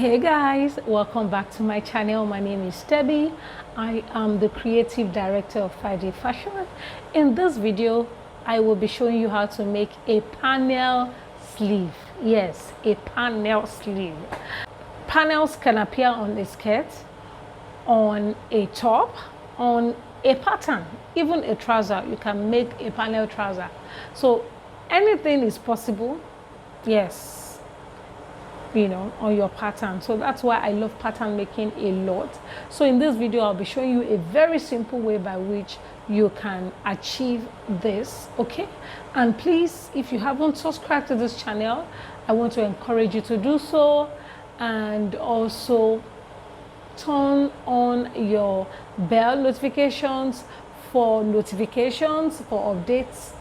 Hey guys, welcome back to my channel. My name is Thydee. I am the creative director of Thydee Fashion. In this video, I will be showing you how to make a panel sleeve. Yes, a panel sleeve. Panels can appear on a skirt, on a top, on a pattern, even a trouser. You can make a panel trouser. So anything is possible. Yes, you know, on your pattern. So that's why I love pattern making a lot. So in this video, I'll be showing you a very simple way by which you can achieve this. Okay, and please, if you haven't subscribed to this channel, I want to encourage you to do so, and also turn on your bell notifications for updates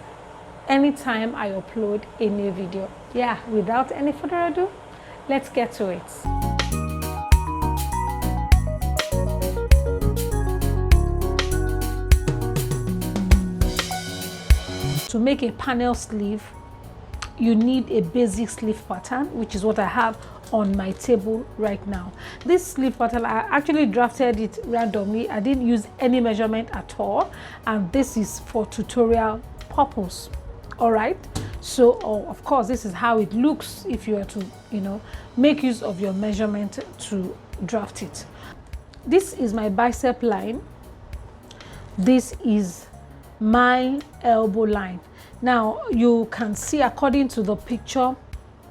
anytime I upload a new video. Yeah, without any further ado, let's get to it. To make a panel sleeve, you need a basic sleeve pattern, which is what I have on my table right now. This sleeve pattern, I actually drafted it randomly. I didn't use any measurement at all, and this is for tutorial purpose. All right, so of course this is how it looks if you are to, you know, make use of your measurement to draft it. This is my bicep line. This is my elbow line. Now you can see, according to the picture,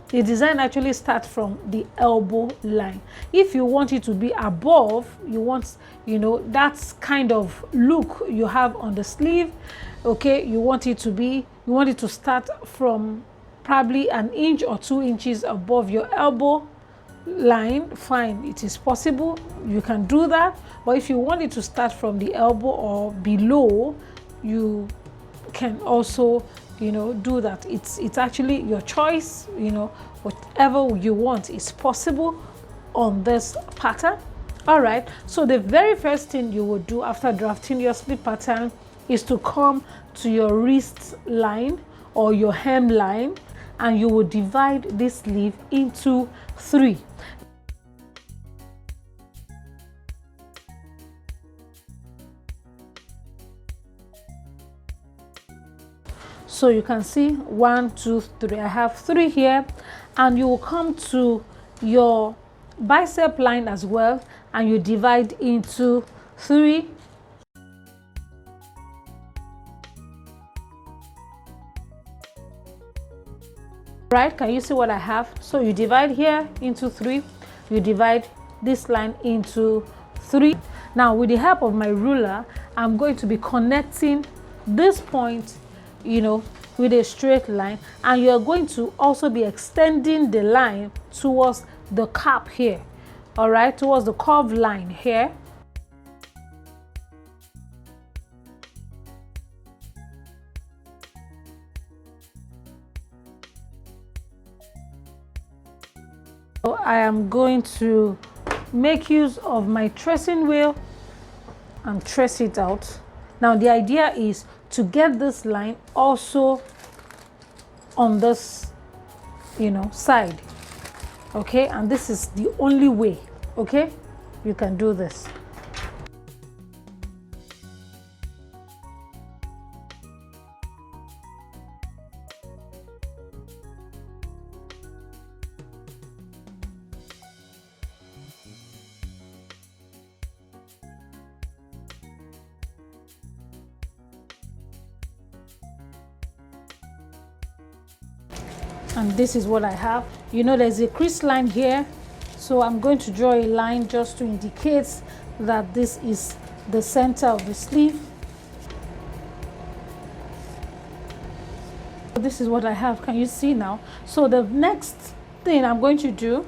the design actually starts from the elbow line. If you want it to be above, you want, you know, that's kind of look you have on the sleeve. Okay, you want it to start from probably 1 inch or 2 inches above your elbow line. Fine, it is possible, you can do that. But if you want it to start from the elbow or below, you can also, you know, do that. It's actually your choice. You know, whatever you want is possible on this pattern. All right, so the very first thing you will do after drafting your sleeve pattern is to come to your wrist line or your hem line, and you will divide this sleeve into 3. So you can see 1, 2, 3. I have 3 here, and you will come to your bicep line as well, and you divide into 3. Right, can you see what I have? So you divide here into 3, you divide this line into 3. Now with the help of my ruler, I'm going to be connecting this point, you know, with a straight line, and you're going to also be extending the line towards the cap here. All right, towards the curved line here. So I am going to make use of my tracing wheel and trace it out. Now the idea is to get this line also on this, you know, side. Okay, and this is the only way, okay, you can do this. And this is what I have. You know, there's a crease line here, so I'm going to draw a line just to indicate that this is the center of the sleeve. This is what I have. Can you see now? So the next thing I'm going to do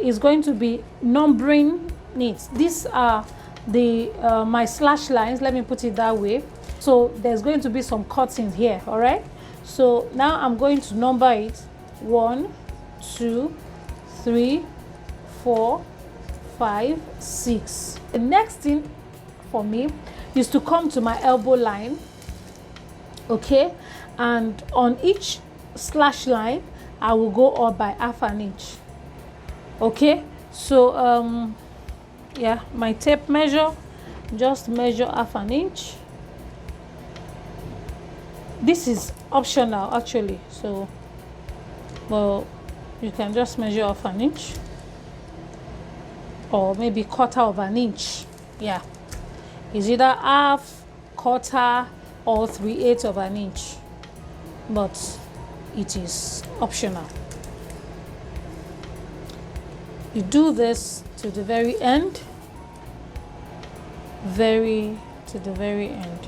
is going to be numbering it. These are the my slash lines, let me put it that way. So there's going to be some cuts in here. All right, so now I'm going to number it. 1, 2, 3, 4, 5, 6. The next thing for me is to come to my elbow line. Okay, and on each slash line I will go up by 1/2 inch. Okay, So yeah, my tape measure, just measure 1/2 inch. This is optional actually, so well, you can just measure 1/2 inch or maybe 1/4 inch. Yeah, it's either half, quarter, or 3/8 inch, but it is optional. You do this to the very end, to the very end.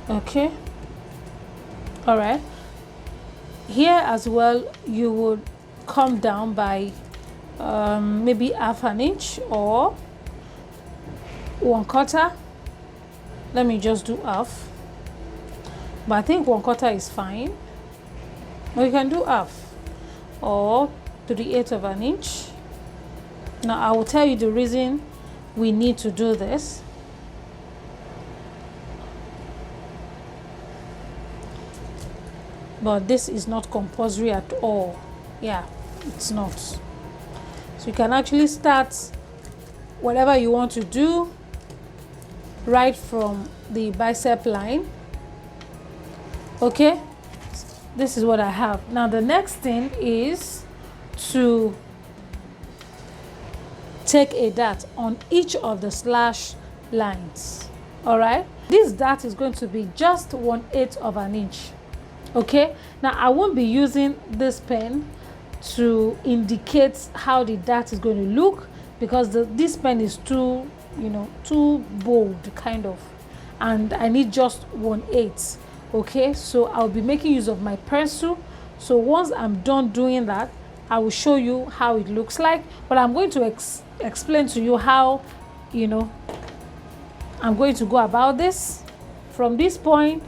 Okay, all right. Here as well, you would come down by maybe 1/2 inch or 1/4. Let me just do half, but I think 1/4 is fine. Or you can do half or 3/8 inch. Now I will tell you the reason we need to do this. But this is not compulsory at all. Yeah, it's not. So you can actually start whatever you want to do right from the bicep line. Okay, this is what I have. Now the next thing is to take a dart on each of the slash lines. All right, this dart is going to be just 1/8 inch. Okay, now I won't be using this pen to indicate how the dart is going to look, because this pen is too, too bold kind of, and I need just 1/8. Okay, so I'll be making use of my pencil. So once I'm done doing that, I will show you how it looks like, but I'm going to explain to you how, I'm going to go about this. From this point,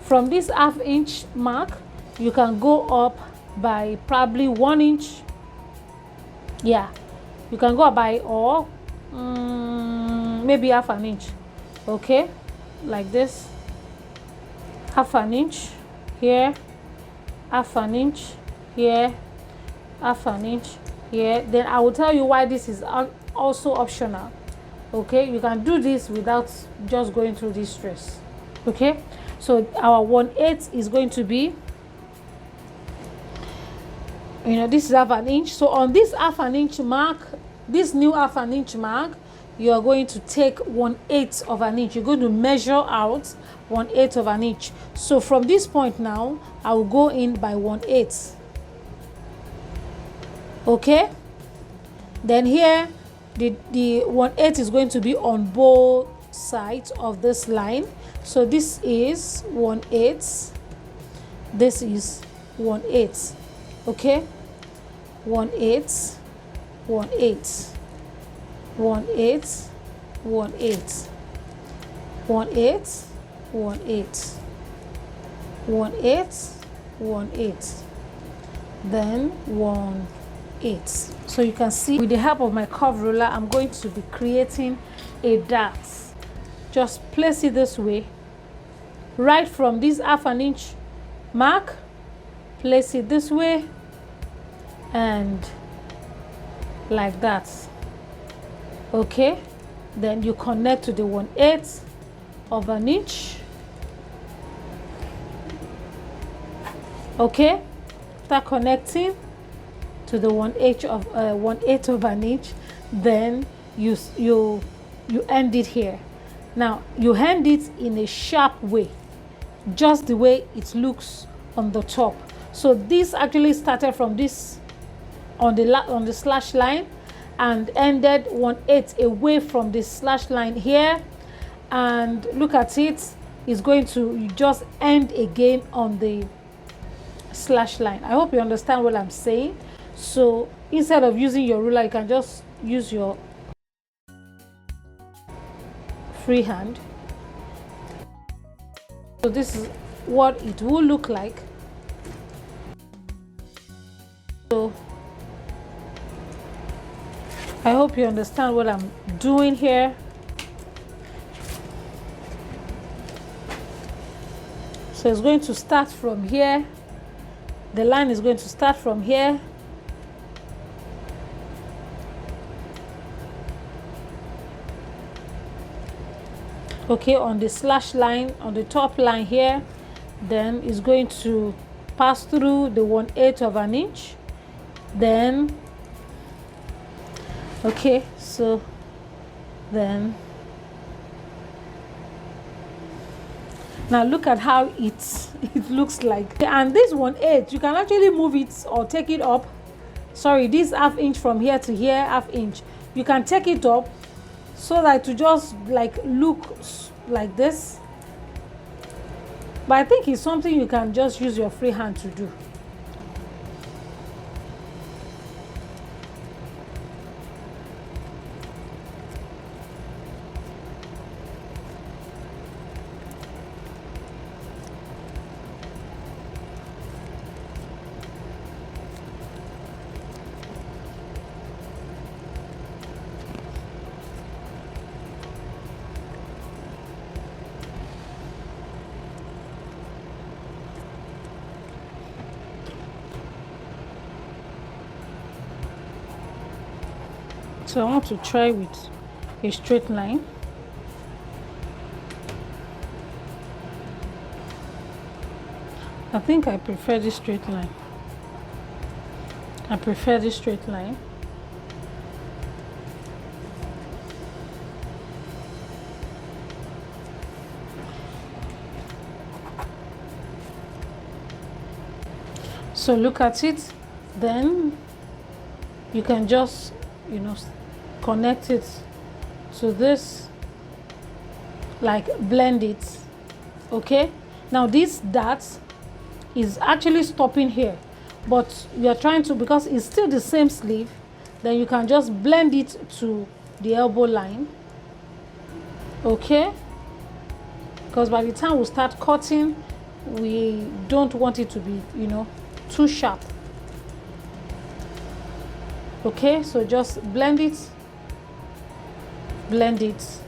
from this 1/2 inch mark, you can go up by probably 1 inch. Yeah, you can go up by, or maybe 1/2 inch. Okay, like this. 1/2 inch here, 1/2 inch here, 1/2 inch here. Then I will tell you why this is also optional. Okay, you can do this without just going through this stress. Okay, so our 1/8 is going to be, this is 1/2 inch. So on this 1/2 inch mark, this new 1/2 inch mark, you are going to take 1/8 inch. You're going to measure out 1/8 inch. So from this point now, I will go in by 1/8. Okay, then here the 1/8 is going to be on both sides of this line. So this is 1/8, this is 1/8. Okay, 1/8, 1/8, 1/8, 1/8, 1/8, 1/8, 1/8, 1/8, then 1/8. So you can see, with the help of my curve ruler, I'm going to be creating a dart. Just place it this way, right from this 1/2 inch mark, place it this way, and like that. Okay, then you connect to the 1/8 inch. Okay, after connecting to the 1/8 inch, then you end it here. Now you end it in a sharp way, just the way it looks on the top. So this actually started from this on the slash line and ended 1/8 away from the slash line here, and look at it, it's going to just end again on the slash line. I hope you understand what I'm saying. So instead of using your ruler, you can just use your free hand. So this is what it will look like. So I hope you understand what I'm doing here. So it's going to start from here. The line is going to start from here okay, on the slash line, on the top line here. Then it's going to pass through the 1/8 of an inch. Then, okay, so then now look at how it looks like. And this 1/8, you can actually move it or take it up. Sorry, this 1/2 inch from here to here, 1/2 inch. You can take it up so that to just like look like this. But I think it's something you can just use your free hand to do. So I want to try with a straight line. I think I prefer this straight line. I prefer this straight line. So look at it, then you can just, you know, connect it to this, like blend it. Okay, now this dart is actually stopping here, but you are trying to, because it's still the same sleeve, then you can just blend it to the elbow line. Okay, because by the time we start cutting, we don't want it to be, you know, too sharp. Okay, so just blend it, blend it.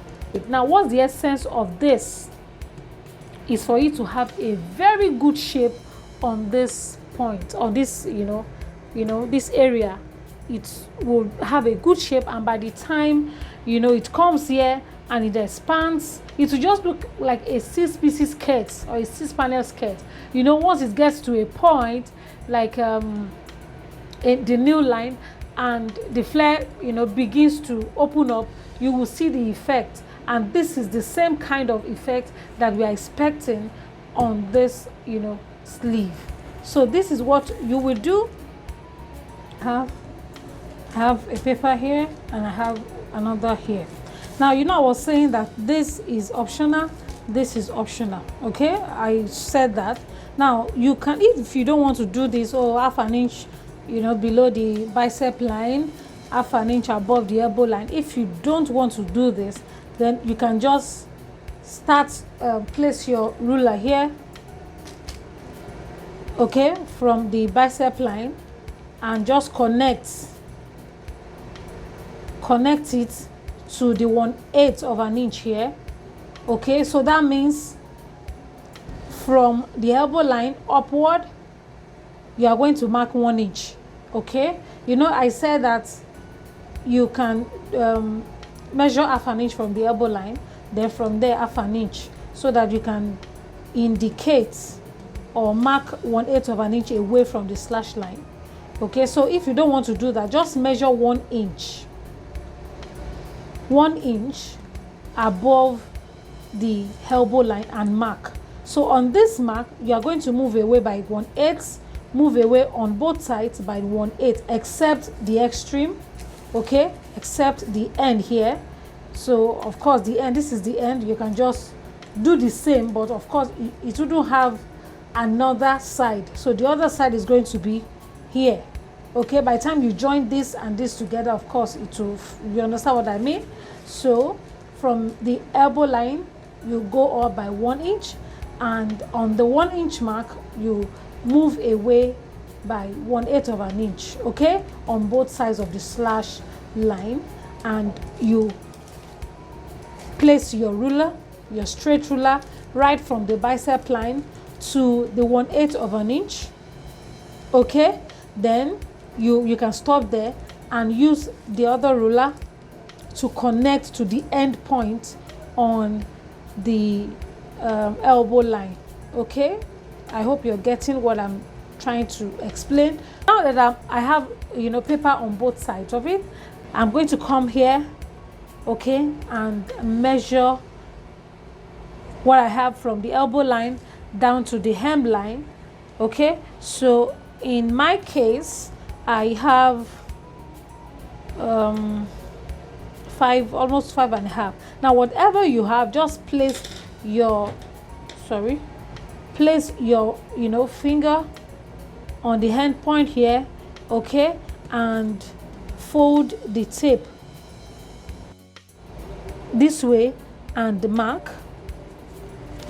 Now what's the essence of this is for you to have a very good shape on this point, on this, you know, this area. It will have a good shape, and by the time, you know, it comes here and it expands, it will just look like a 6-piece skirt or a 6-panel skirt. You know, once it gets to a point like the new line and the flare, you know, begins to open up, you will see the effect. And this is the same kind of effect that we are expecting on this, you know, sleeve. So this is what you will do. I have a paper here and I have another here. Now, you know, I was saying that this is optional, this is optional. Okay, I said that. Now you can, if you don't want to do this, or 1/2 inch, you know, below the bicep line, 1/2 inch above the elbow line, if you don't want to do this, then you can just start, place your ruler here, okay, from the bicep line, and just connect it to the 1/8 of an inch here. Okay, so that means from the elbow line upward, you are going to mark 1 inch. Okay, you know, I said that you can measure 1/2 inch from the elbow line, then from there 1/2 inch, so that you can indicate or mark 1/8 of an inch away from the slash line. Okay, so if you don't want to do that, just measure 1 inch, 1 inch above the elbow line and mark. So on this mark, you are going to move away by 1/8, move away on both sides by 1/8, except the extreme. Okay, except the end here. So of course the end, this is the end, you can just do the same, but of course it wouldn't have another side, so the other side is going to be here. Okay, by the time you join this and this together, of course it will, you understand what I mean? So from the elbow line, you go up by 1 inch, and on the 1 inch mark, you move away by 1/8 of an inch, okay, on both sides of the slash line, and you place your ruler, your straight ruler, right from the bicep line to the 1/8 of an inch. Okay, then you can stop there and use the other ruler to connect to the end point on the elbow line. Okay, I hope you're getting what I'm trying to explain. Now that I have, you know, paper on both sides of it, I'm going to come here, okay, and measure what I have from the elbow line down to the hem line. Okay, so in my case I have almost 5.5. Now whatever you have, just place your you know, finger on the hand point here, okay, and fold the tape this way and mark.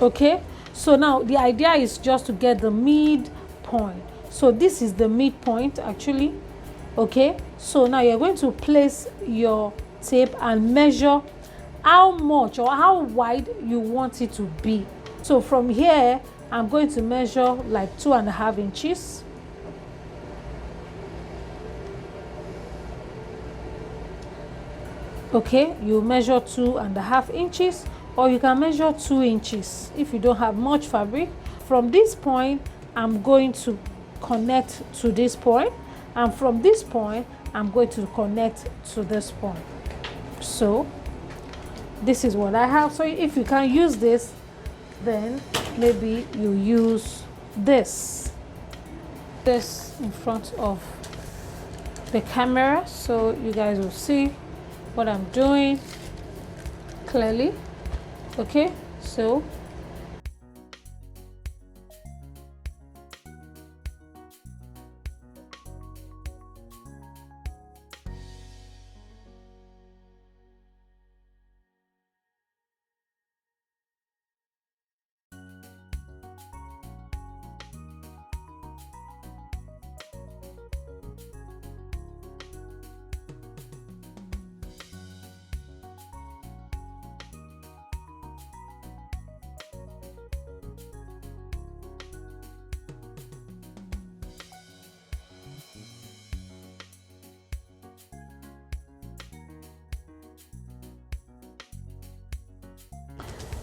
Okay, so now the idea is just to get the midpoint. So this is the midpoint actually. Okay, so now you're going to place your tape and measure how much or how wide you want it to be. So from here I'm going to measure like 2.5 inches. Okay, you measure 2.5 inches, or you can measure 2 inches if you don't have much fabric. From this point I'm going to connect to this point, and from this point I'm going to connect to this point. So this is what I have. So if you can use this, then maybe you use this in front of the camera so you guys will see what I'm doing clearly. Okay, so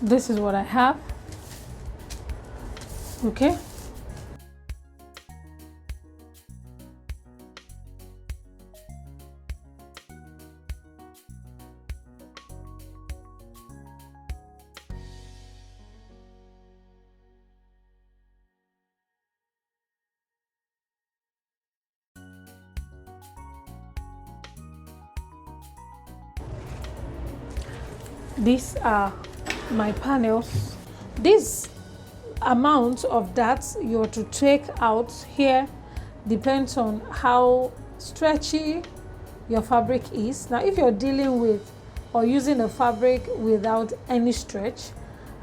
this is what I have. Okay, these are my panels. This amount of that you're to take out here depends on how stretchy your fabric is. Now if you're dealing with or using a fabric without any stretch,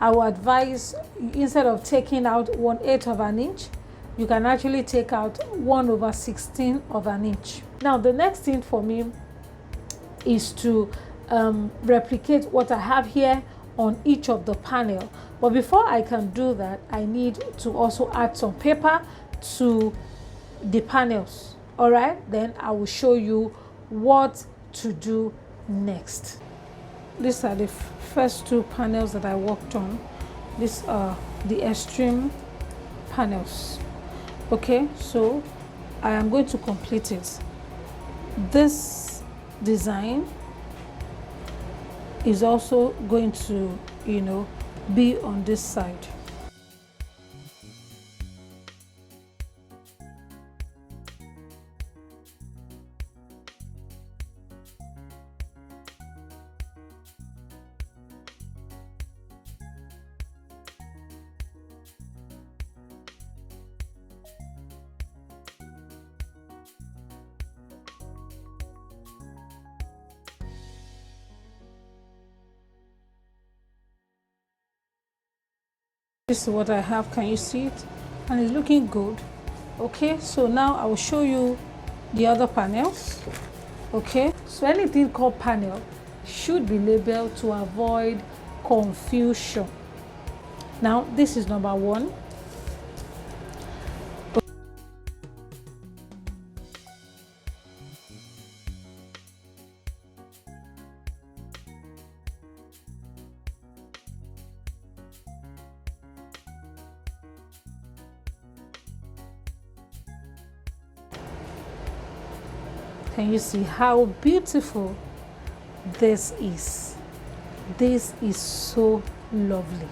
I would advise, instead of taking out 1/8 of an inch, you can actually take out 1/16 of an inch. Now the next thing for me is to replicate what I have here on each of the panel. But before I can do that, I need to also add some paper to the panels. All right, then I will show you what to do next. These are the first two panels that I worked on. These are the extreme panels. Okay, so I am going to complete it. This design is also going to, you know, be on this side. This is what I have. Can you see it? And it's looking good. Okay, so now I will show you the other panels. Okay, so anything called panel should be labeled to avoid confusion. Now this is number 1. Can you see how beautiful this is? This is so lovely.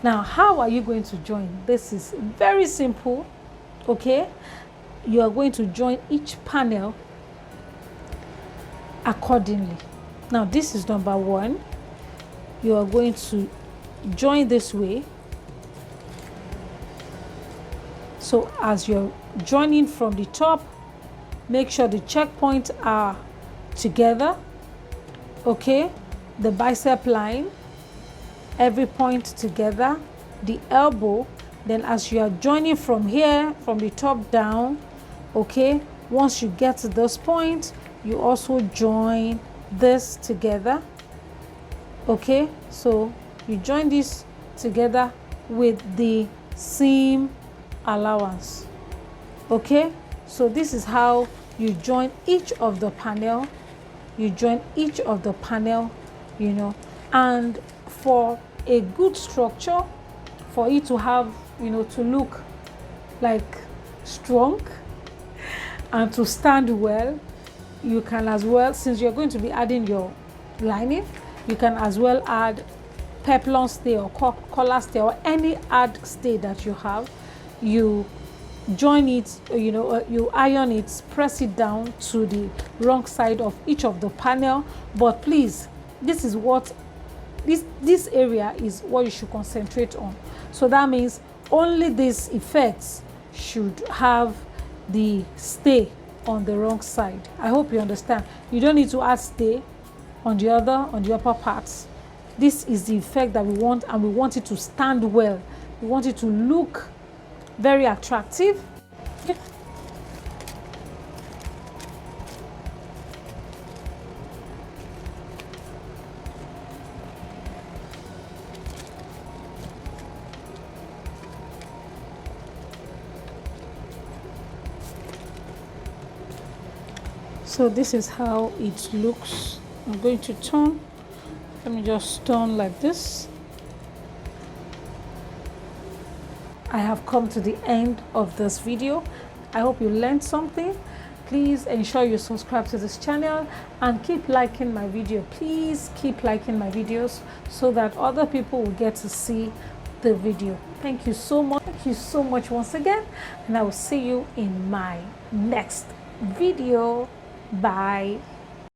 Now, how are you going to join? This is very simple. Okay, you are going to join each panel accordingly. Now, this is number one. You are going to join this way. So as you're joining from the top, make sure the checkpoints are together. Okay, the bicep line, every point together, the elbow. Then as you are joining from here, from the top down, okay, once you get to this point, you also join this together. Okay, so you join this together with the seam allowance. Okay, so this is how you join each of the panel. You join each of the panel, you know, and for a good structure, for it to have, you know, to look like strong and to stand well, you can as well, since you're going to be adding your lining, you can as well add peplum stay or collar stay or any add stay that you have. You join it, you know, you iron it, press it down to the wrong side of each of the panel. But please, this is what this area is what you should concentrate on. So that means only these effects should have the stay on the wrong side. I hope you understand. You don't need to add stay on the upper parts. This is the effect that we want, and we want it to stand well. We want it to look very attractive. So this is how it looks. I'm going to turn. Let me just turn like this. I have come to the end of this video. I hope you learned something. Please ensure you subscribe to this channel and keep liking my video. Please keep liking my videos so that other people will get to see the video. Thank you so much. Thank you so much once again, and I will see you in my next video. Bye.